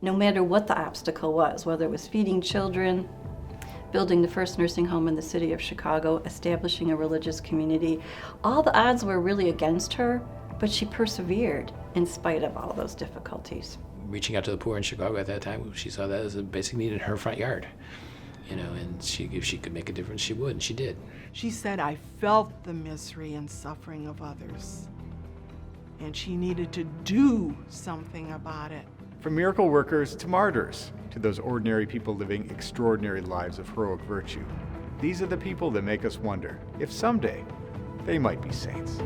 No matter what the obstacle was, whether it was feeding children, building the first nursing home in the city of Chicago, establishing a religious community, all the odds were really against her, but she persevered in spite of all those difficulties. Reaching out to the poor in Chicago at that time, she saw that as a basic need in her front yard. And if she could make a difference, she would, and she did. She said, I felt the misery and suffering of others, and she needed to do something about it. From miracle workers to martyrs, to those ordinary people living extraordinary lives of heroic virtue, these are the people that make us wonder if someday they might be saints.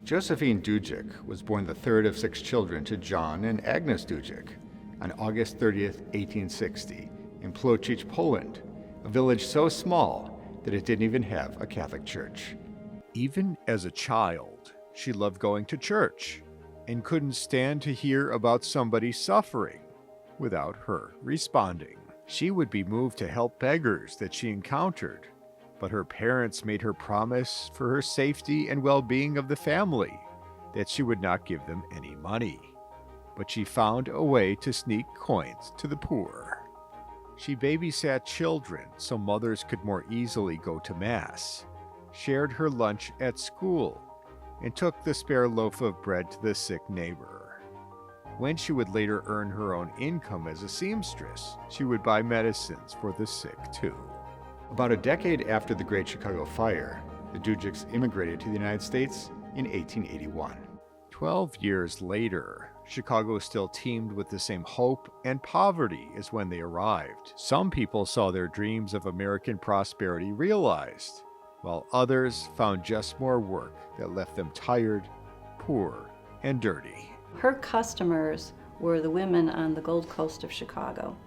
Josephine Dudzik was born the third of 6 children to John and Agnes Dudzik on August 30th, 1860, in Płocic, Poland, a village so small that it didn't even have a Catholic church. Even as a child, she loved going to church and couldn't stand to hear about somebody suffering without her responding. She would be moved to help beggars that she encountered, but her parents made her promise for her safety and well-being of the family that she would not give them any money. But she found a way to sneak coins to the poor. She babysat children so mothers could more easily go to Mass, shared her lunch at school, and took the spare loaf of bread to the sick neighbor. When she would later earn her own income as a seamstress, she would buy medicines for the sick too. About a decade after the Great Chicago Fire, the Dudziks immigrated to the United States in 1881. 12 years later, Chicago still teemed with the same hope and poverty as when they arrived. Some people saw their dreams of American prosperity realized, while others found just more work that left them tired, poor, and dirty. Her customers were the women on the Gold Coast of Chicago.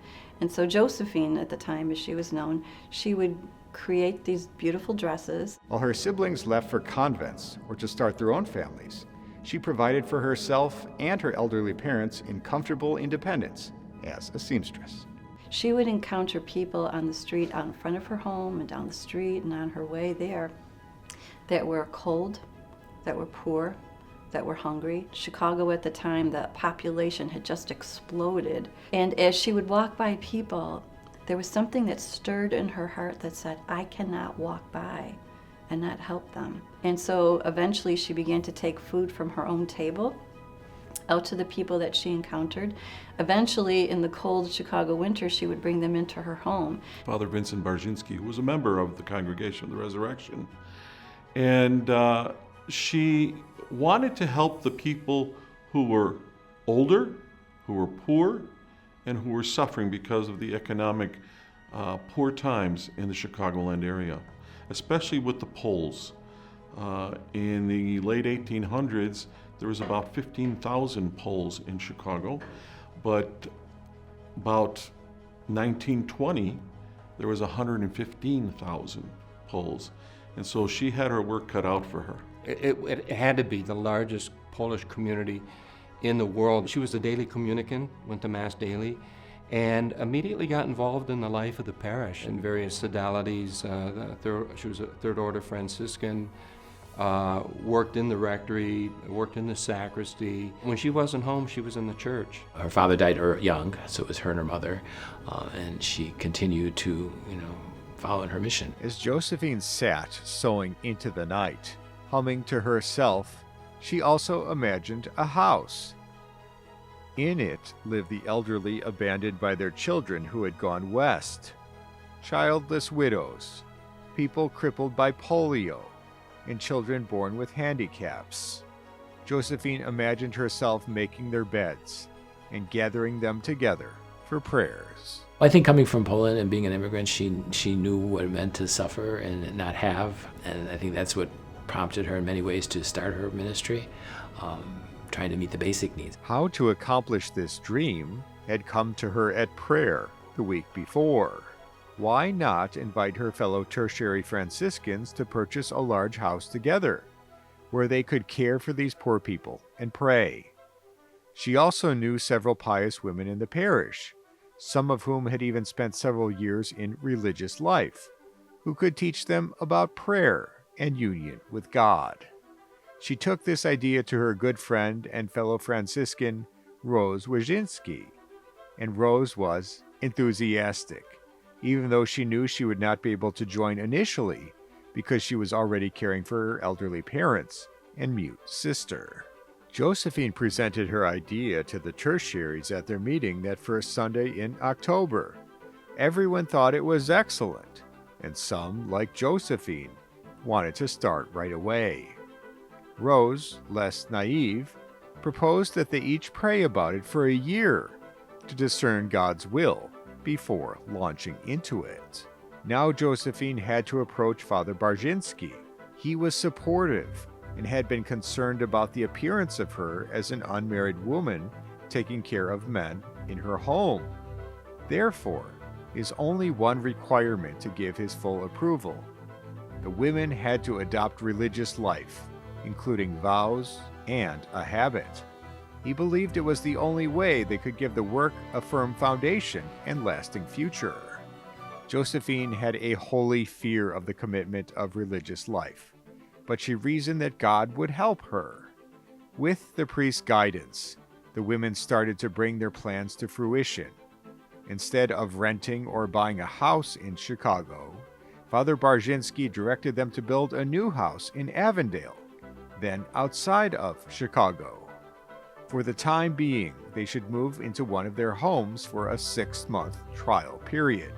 And so Josephine, at the time as she was known, she would create these beautiful dresses. While her siblings left for convents or to start their own families, she provided for herself and her elderly parents in comfortable independence as a seamstress. She would encounter people on the street out in front of her home and down the street and on her way there that were cold, that were poor, that were hungry. Chicago at the time, the population had just exploded. And as she would walk by people, there was something that stirred in her heart that said, I cannot walk by and not help them. And so eventually she began to take food from her own table out to the people that she encountered. Eventually, in the cold Chicago winter, she would bring them into her home. Father Vincent Barzinski, who was a member of the Congregation of the Resurrection, and she wanted to help the people who were older, who were poor, and who were suffering because of the economic poor times in the Chicagoland area, especially with the Poles. In the late 1800s, there was about 15,000 Poles in Chicago, but about 1920, there was 115,000 Poles. And so she had her work cut out for her. It had to be the largest Polish community in the world. She was a daily communicant, went to Mass daily, and immediately got involved in the life of the parish in various sodalities. She was a Third Order Franciscan, worked in the rectory, worked in the sacristy. When she wasn't home, she was in the church. Her father died young, so it was her and her mother, and she continued to, follow in her mission. As Josephine sat sewing into the night, humming to herself, she also imagined a house. In it lived the elderly abandoned by their children who had gone west, childless widows, people crippled by polio, and children born with handicaps. Josephine imagined herself making their beds and gathering them together for prayers. I think coming from Poland and being an immigrant, she knew what it meant to suffer and not have, and I think that's what prompted her in many ways to start her ministry, trying to meet the basic needs. How to accomplish this dream had come to her at prayer the week before. Why not invite her fellow tertiary Franciscans to purchase a large house together, where they could care for these poor people and pray? She also knew several pious women in the parish, some of whom had even spent several years in religious life, who could teach them about prayer and union with God. She took this idea to her good friend and fellow Franciscan, Rose Wyszynski, and Rose was enthusiastic, even though she knew she would not be able to join initially because she was already caring for her elderly parents and mute sister. Josephine presented her idea to the tertiaries at their meeting that first Sunday in October. Everyone thought it was excellent, and some, like Josephine, wanted to start right away. Rose, less naive, proposed that they each pray about it for a year to discern God's will before launching into it. Now Josephine had to approach Father Barzinski. He was supportive and had been concerned about the appearance of her as an unmarried woman taking care of men in her home. Therefore, is only one requirement to give his full approval. The women had to adopt religious life, including vows and a habit. He believed it was the only way they could give the work a firm foundation and lasting future. Josephine had a holy fear of the commitment of religious life, but she reasoned that God would help her. With the priest's guidance, the women started to bring their plans to fruition. Instead of renting or buying a house in Chicago, Father Barzinski directed them to build a new house in Avondale, then outside of Chicago. For the time being, they should move into one of their homes for a 6-month trial period.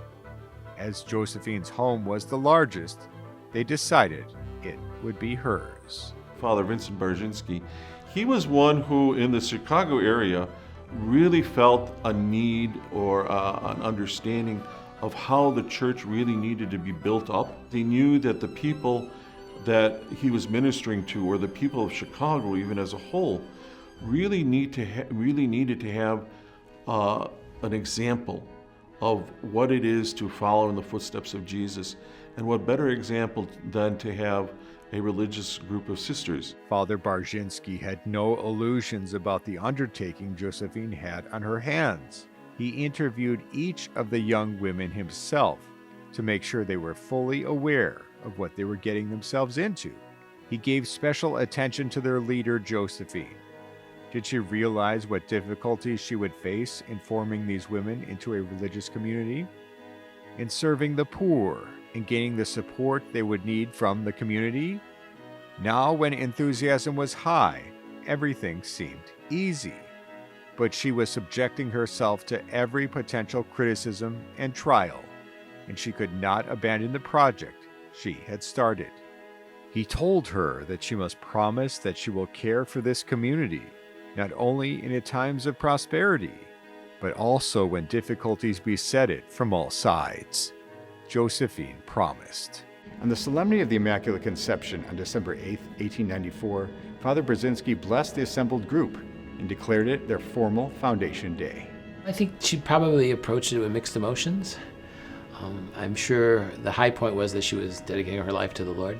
As Josephine's home was the largest, they decided it would be hers. Father Vincent Barzinski, he was one who in the Chicago area really felt a need or an understanding of how the church really needed to be built up. He knew that the people that he was ministering to, or the people of Chicago even as a whole, really needed to have an example of what it is to follow in the footsteps of Jesus. And what better example than to have a religious group of sisters. Father Barzinski had no illusions about the undertaking Josephine had on her hands. He interviewed each of the young women himself to make sure they were fully aware of what they were getting themselves into. He gave special attention to their leader, Josephine. Did she realize what difficulties she would face in forming these women into a religious community? In serving the poor and gaining the support they would need from the community? Now, when enthusiasm was high, everything seemed easy. But she was subjecting herself to every potential criticism and trial, and she could not abandon the project she had started. He told her that she must promise that she will care for this community, not only in its times of prosperity, but also when difficulties beset it from all sides. Josephine promised. On the Solemnity of the Immaculate Conception on December 8, 1894, Father Brzezinski blessed the assembled group and declared it their formal foundation day. I think she probably approached it with mixed emotions. I'm sure the high point was that she was dedicating her life to the Lord,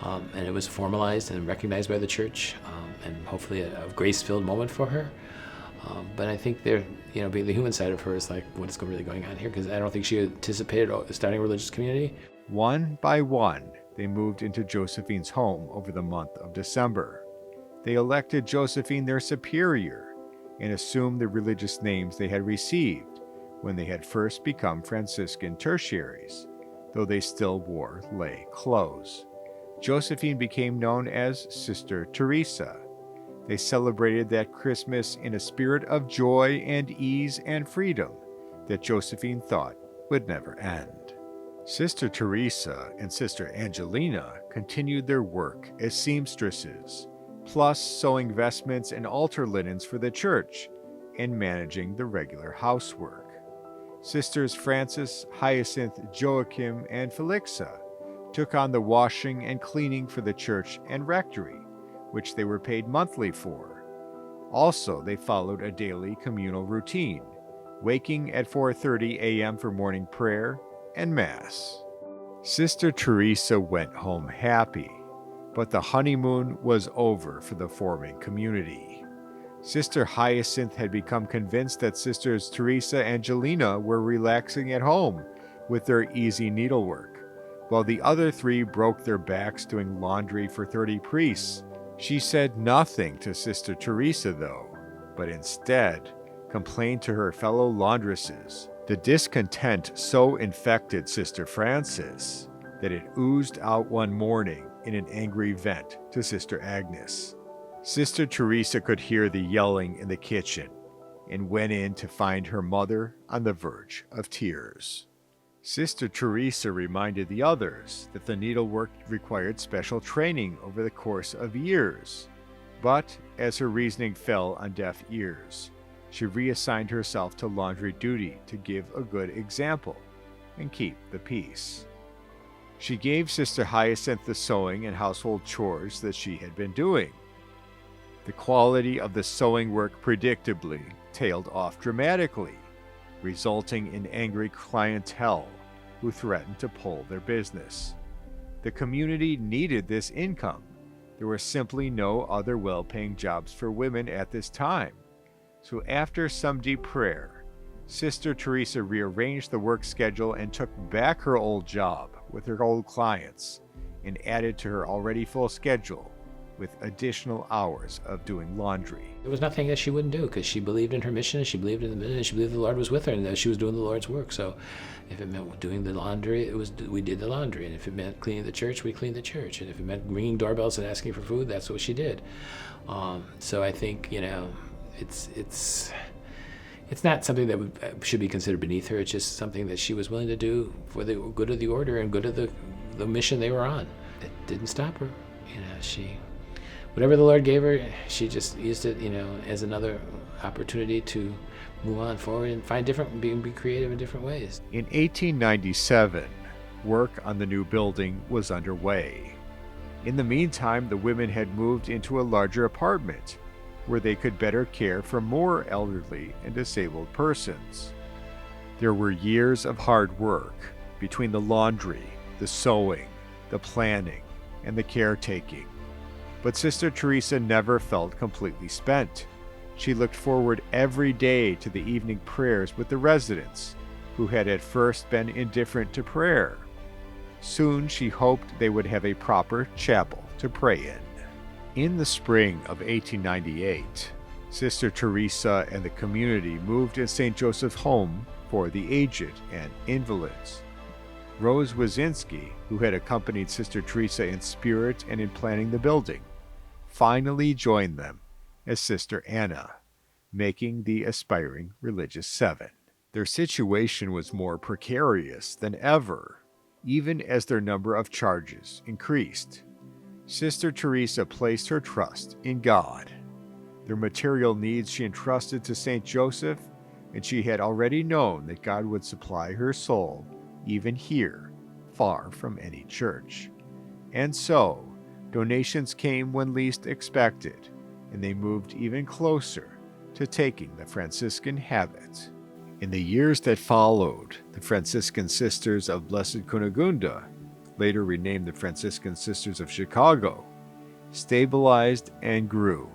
and it was formalized and recognized by the church, and hopefully a grace-filled moment for her. But I think being the human side of her is like, what is really going on here? Because I don't think she anticipated starting a religious community. One by one, they moved into Josephine's home over the month of December. They elected Josephine their superior and assumed the religious names they had received when they had first become Franciscan tertiaries, though they still wore lay clothes. Josephine became known as Sister Theresa. They celebrated that Christmas in a spirit of joy and ease and freedom that Josephine thought would never end. Sister Theresa and Sister Angelina continued their work as seamstresses, plus sewing vestments and altar linens for the church and managing the regular housework. Sisters Frances, Hyacinth, Joachim, and Felixa took on the washing and cleaning for the church and rectory, which they were paid monthly for. Also, they followed a daily communal routine, waking at 4:30 a.m. for morning prayer and Mass. Sister Theresa went home happy, but the honeymoon was over for the forming community. Sister Hyacinth had become convinced that Sisters Theresa and Angelina were relaxing at home with their easy needlework, while the other three broke their backs doing laundry for 30 priests. She said nothing to Sister Theresa, though, but instead complained to her fellow laundresses. The discontent so infected Sister Frances that it oozed out one morning in an angry vent to Sister Agnes. Sister Theresa could hear the yelling in the kitchen and went in to find her mother on the verge of tears. Sister Theresa reminded the others that the needlework required special training over the course of years, but as her reasoning fell on deaf ears, she reassigned herself to laundry duty to give a good example and keep the peace. She gave Sister Hyacinth the sewing and household chores that she had been doing. The quality of the sewing work predictably tailed off dramatically, resulting in angry clientele who threatened to pull their business. The community needed this income. There were simply no other well-paying jobs for women at this time. So after some deep prayer, Sister Theresa rearranged the work schedule and took back her old job with her old clients and added to her already full schedule with additional hours of doing laundry. There was nothing that she wouldn't do because she believed in her mission, she believed in the mission, and she believed the Lord was with her and that she was doing the Lord's work. So if it meant doing the laundry, we did the laundry. And if it meant cleaning the church, we cleaned the church. And if it meant ringing doorbells and asking for food, that's what she did. So I think, it's not something that should be considered beneath her. It's just something that she was willing to do for the good of the order and good of the mission they were on. It didn't stop her. Whatever the Lord gave her, she just used it, as another opportunity to move on forward and find be creative in different ways. In 1897, work on the new building was underway. In the meantime, the women had moved into a larger apartment where they could better care for more elderly and disabled persons. There were years of hard work between the laundry, the sewing, the planning, and the caretaking. But Sister Theresa never felt completely spent. She looked forward every day to the evening prayers with the residents, who had at first been indifferent to prayer. Soon she hoped they would have a proper chapel to pray in. In the spring of 1898, Sister Theresa and the community moved in St. Joseph's Home for the aged and invalids. Rose Wazinski, who had accompanied Sister Theresa in spirit and in planning the building, finally joined them as Sister Anna, making the aspiring religious seven. Their situation was more precarious than ever, even as their number of charges increased. Sister Theresa placed her trust in God. Their material needs she entrusted to St. Joseph, and she had already known that God would supply her soul, even here, far from any church. And so, donations came when least expected, and they moved even closer to taking the Franciscan habit. In the years that followed, the Franciscan Sisters of Blessed Cunegunda, later renamed the Franciscan Sisters of Chicago, stabilized and grew,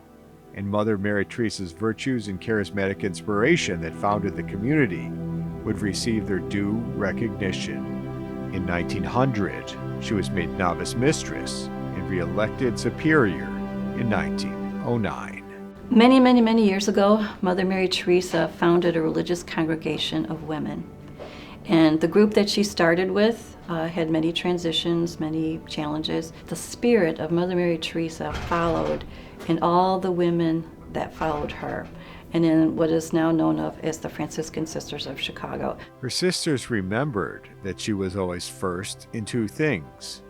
and Mother Mary Teresa's virtues and charismatic inspiration that founded the community would receive their due recognition. In 1900, she was made novice mistress and re-elected superior in 1909. Many, many, many years ago, Mother Mary Teresa founded a religious congregation of women. And the group that she started with had many transitions, many challenges. The spirit of Mother Mary Teresa followed and all the women that followed her, and in what is now known of as the Franciscan Sisters of Chicago. Her sisters remembered that she was always first in two things: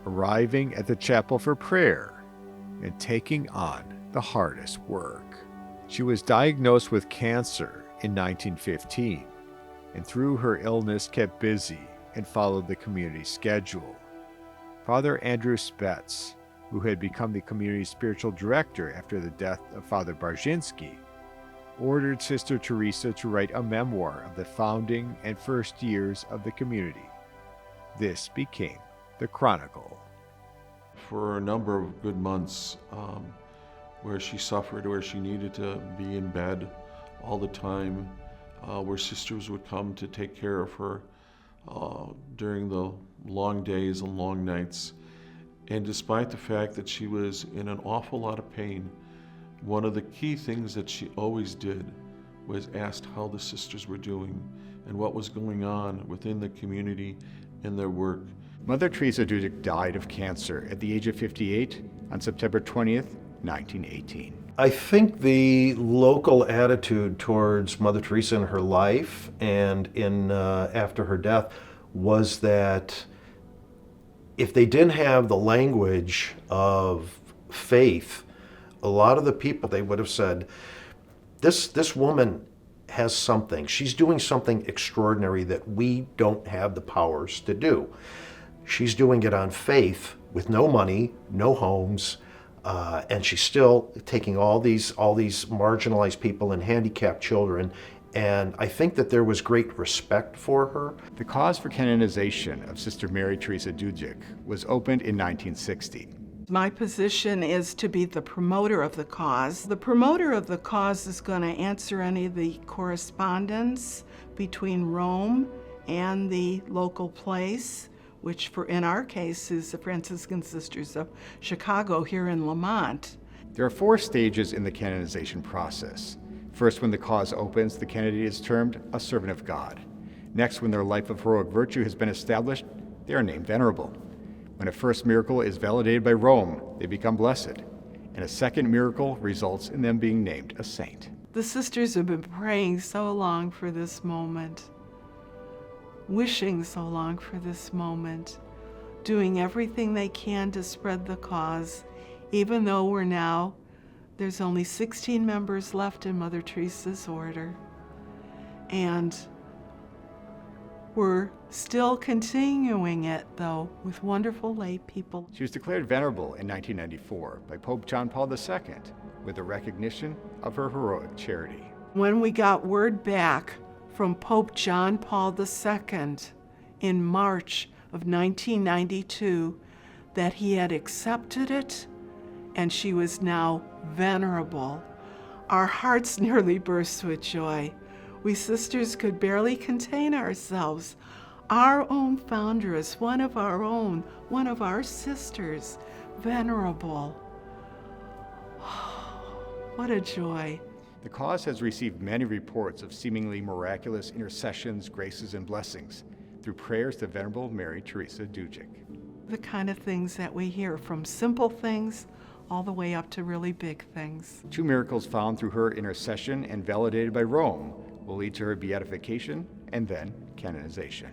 arriving at the chapel for prayer and taking on the hardest work. She was diagnosed with cancer in 1915, and through her illness kept busy and followed the community schedule. Father Andrew Spetz, who had become the community spiritual director after the death of Father Barzynski, ordered Sister Theresa to write a memoir of the founding and first years of the community. This became the Chronicle. For a number of good months, where she suffered, where she needed to be in bed all the time, where sisters would come to take care of her during the long days and long nights. And despite the fact that she was in an awful lot of pain, one of the key things that she always did was asked how the sisters were doing and what was going on within the community and their work. Mother Theresa Dudzik died of cancer at the age of 58 on September 20th, 1918. I think the local attitude towards Mother Teresa in her life and after her death was that if they didn't have the language of faith, a lot of the people, they would have said, this woman has something. She's doing something extraordinary that we don't have the powers to do. She's doing it on faith with no money, no homes, and she's still taking all these marginalized people and handicapped children. And I think that there was great respect for her. The cause for canonization of Sister Mary Theresa Dudzik was opened in 1960. My position is to be the promoter of the cause. The promoter of the cause is going to answer any of the correspondence between Rome and the local place, which in our case is the Franciscan Sisters of Chicago here in Lamont. There are 4 stages in the canonization process. First, when the cause opens, the candidate is termed a servant of God. Next, when their life of heroic virtue has been established, they are named venerable. When a first miracle is validated by Rome, they become blessed, and a second miracle results in them being named a saint. The sisters have been praying so long for this moment, wishing so long for this moment, doing everything they can to spread the cause, even though there's only 16 members left in Mother Teresa's order. And we're still continuing it, though, with wonderful lay people. She was declared venerable in 1994 by Pope John Paul II with a recognition of her heroic charity. When we got word back from Pope John Paul II in March of 1992 that he had accepted it and she was now venerable, our hearts nearly burst with joy. We sisters could barely contain ourselves. Our own foundress, one of our sisters, venerable. What a joy. The cause has received many reports of seemingly miraculous intercessions, graces, and blessings through prayers to Venerable Mary Theresa Dudzik. The kind of things that we hear, from simple things all the way up to really big things. 2 miracles found through her intercession and validated by Rome will lead to her beatification and then canonization.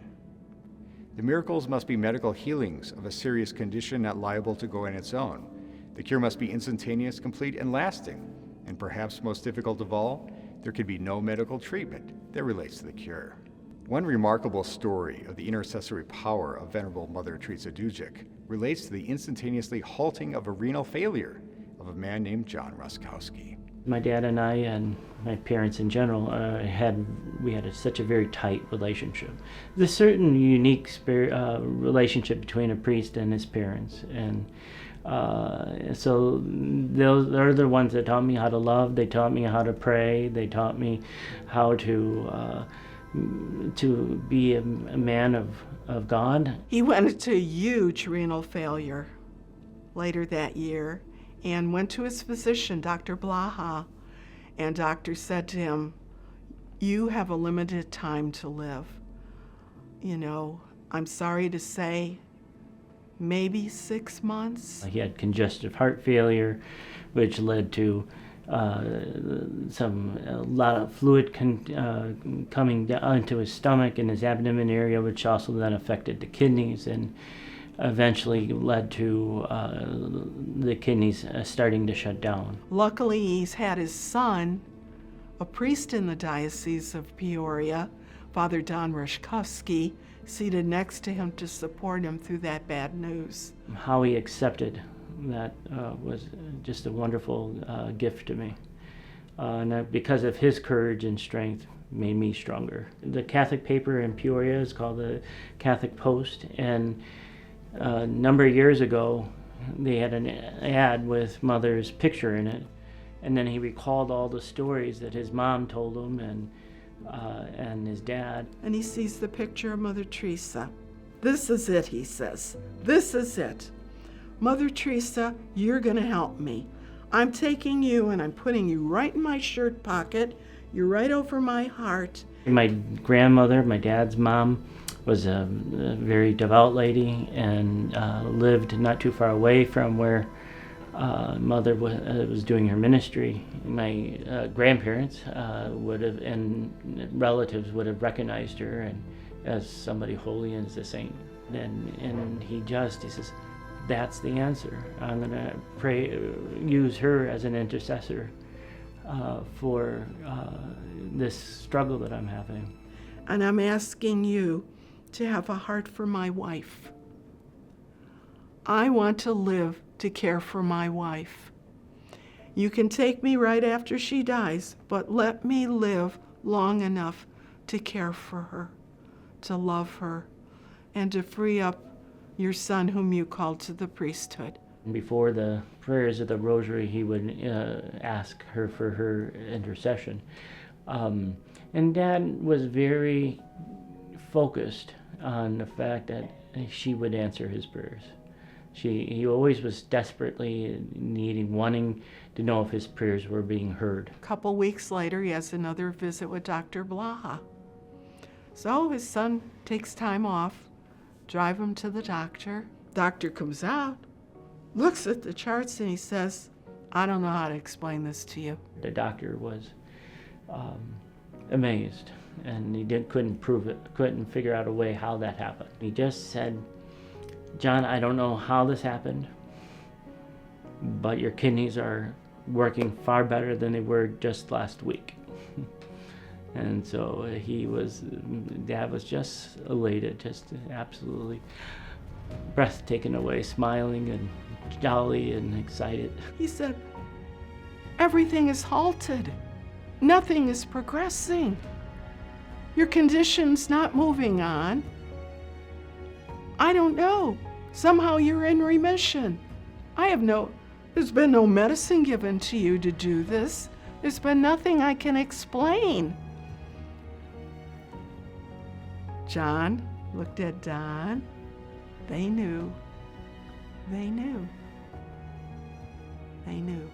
The miracles must be medical healings of a serious condition not liable to go on its own. The cure must be instantaneous, complete, and lasting. And perhaps most difficult of all, there could be no medical treatment that relates to the cure. One remarkable story of the intercessory power of Venerable Mother Theresa Dudzik relates to the instantaneously halting of a renal failure of a man named John Ruskowski. My dad and I, and my parents in general, had such a very tight relationship. There's a certain unique relationship between a priest and his parents, and so they're the ones that taught me how to love. They taught me how to pray. They taught me how to be a man of God. He went into a huge renal failure later that year and went to his physician, Dr. Blaha, and doctor said to him, "You have a limited time to live. I'm sorry to say, maybe 6 months. He had congestive heart failure, which led to a lot of fluid coming down into his stomach and his abdomen area, which also then affected the kidneys and eventually led to the kidneys starting to shut down. Luckily, he's had his son, a priest in the Diocese of Peoria, Father Don Rashkovsky, seated next to him to support him through that bad news. How he accepted that was just a wonderful gift to me. And because of his courage and strength, made me stronger. The Catholic paper in Peoria is called the Catholic Post, and a number of years ago, they had an ad with Mother's picture in it, and then he recalled all the stories that his mom told him and his dad. And he sees the picture of Mother Teresa. This is it, he says. This is it. Mother Teresa, you're going to help me. I'm taking you and I'm putting you right in my shirt pocket. You're right over my heart. My grandmother, my dad's mom, was a very devout lady and lived not too far away from where Mother was doing her ministry. My grandparents would have, and relatives would have recognized her and as somebody holy and as a saint. And he says, that's the answer. I'm going to pray, use her as an intercessor for this struggle that I'm having. And I'm asking you to have a heart for my wife. I want to live to care for my wife. You can take me right after she dies, but let me live long enough to care for her, to love her, and to free up your son whom you called to the priesthood. Before the prayers of the rosary, he would ask her for her intercession. And Dad was very focused on the fact that she would answer his prayers. He always was desperately wanting to know if his prayers were being heard. A couple weeks later, he has another visit with Dr. Blaha. So his son takes time off, drive him to the doctor. Doctor comes out, looks at the charts, and he says, I don't know how to explain this to you. The doctor was amazed, and he couldn't prove it, couldn't figure out a way how that happened. He just said, John, I don't know how this happened, but your kidneys are working far better than they were just last week. And so Dad was just elated, just absolutely breath taken away, smiling and jolly and excited. He said, everything is halted. Nothing is progressing. Your condition's not moving on. I don't know. Somehow you're in remission. There's been no medicine given to you to do this. There's been nothing I can explain. John looked at Don. They knew. They knew. They knew.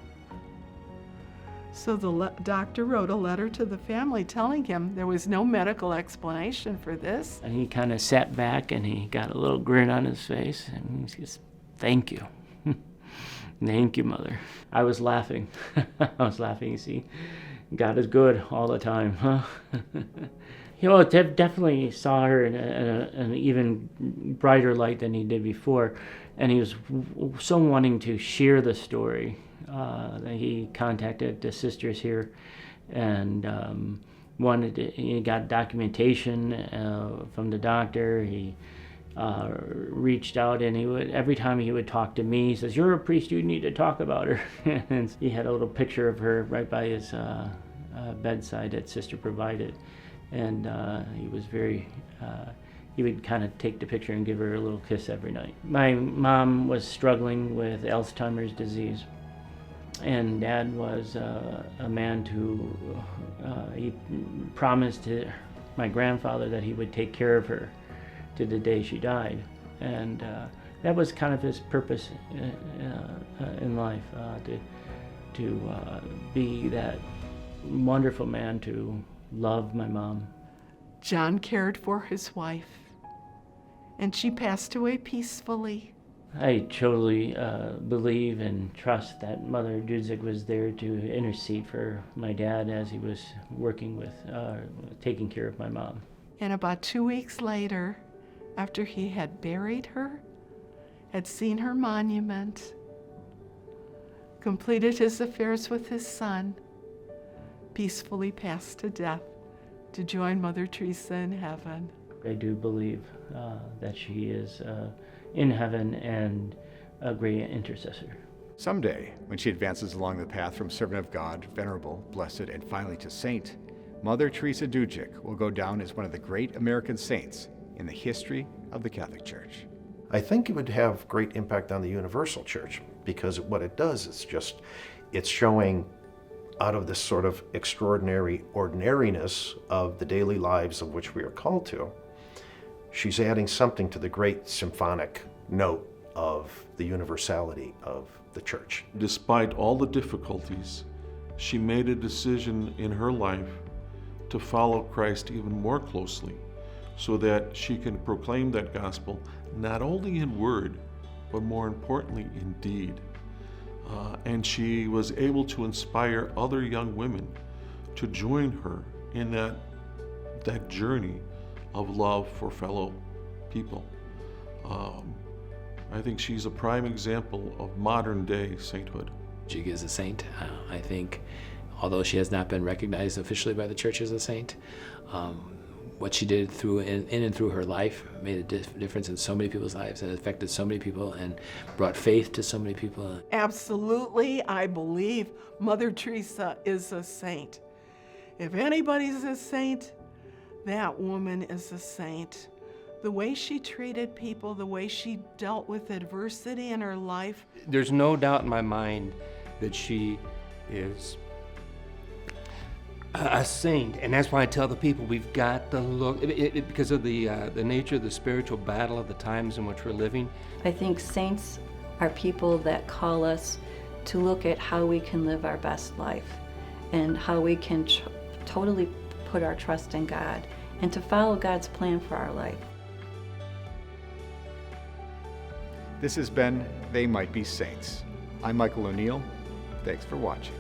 So the doctor wrote a letter to the family telling him there was no medical explanation for this. And he kind of sat back and he got a little grin on his face and he says, thank you. Thank you, Mother. I was laughing. You see. God is good all the time, huh? Definitely saw her in an even brighter light than he did before. And he was so wanting to share the story. He contacted the sisters here and he got documentation from the doctor. He reached out, and every time he would talk to me, he says, you're a priest, you need to talk about her. And he had a little picture of her right by his bedside that Sister provided. And he was he would kind of take the picture and give her a little kiss every night. My mom was struggling with Alzheimer's disease. And Dad was a man who, he promised my grandfather that he would take care of her to the day she died. And that was kind of his purpose in life, to be that wonderful man to love my mom. John cared for his wife, and she passed away peacefully I totally believe and trust that Mother Dudzik was there to intercede for my dad as he was working with taking care of my mom. And about 2 weeks later, after he had buried her, had seen her monument, completed his affairs with his son, peacefully passed to death to join Mother Theresa in heaven. I do believe that she is in heaven and a great intercessor. Someday, when she advances along the path from servant of God, venerable, blessed, and finally to saint, Mother Theresa Dudzik will go down as one of the great American saints in the history of the Catholic Church. I think it would have great impact on the universal church, because what it does is it's showing out of this sort of extraordinary ordinariness of the daily lives of which we are called to, she's adding something to the great symphonic note of the universality of the church. Despite all the difficulties, she made a decision in her life to follow Christ even more closely so that she can proclaim that gospel not only in word, but more importantly in deed. And she was able to inspire other young women to join her in that journey of love for fellow people. I think she's a prime example of modern day sainthood. She is a saint. I think, although she has not been recognized officially by the church as a saint, what she did in and through her life made a difference in so many people's lives and affected so many people and brought faith to so many people. Absolutely, I believe Mother Teresa is a saint. If anybody's a saint, that woman is a saint. The way she treated people, the way she dealt with adversity in her life. There's no doubt in my mind that she is a saint, and that's why I tell the people we've got to look, because of the nature of the spiritual battle of the times in which we're living. I think saints are people that call us to look at how we can live our best life and how we can totally put our trust in God and to follow God's plan for our life. This has been They Might Be Saints. I'm Michael O'Neill. Thanks for watching.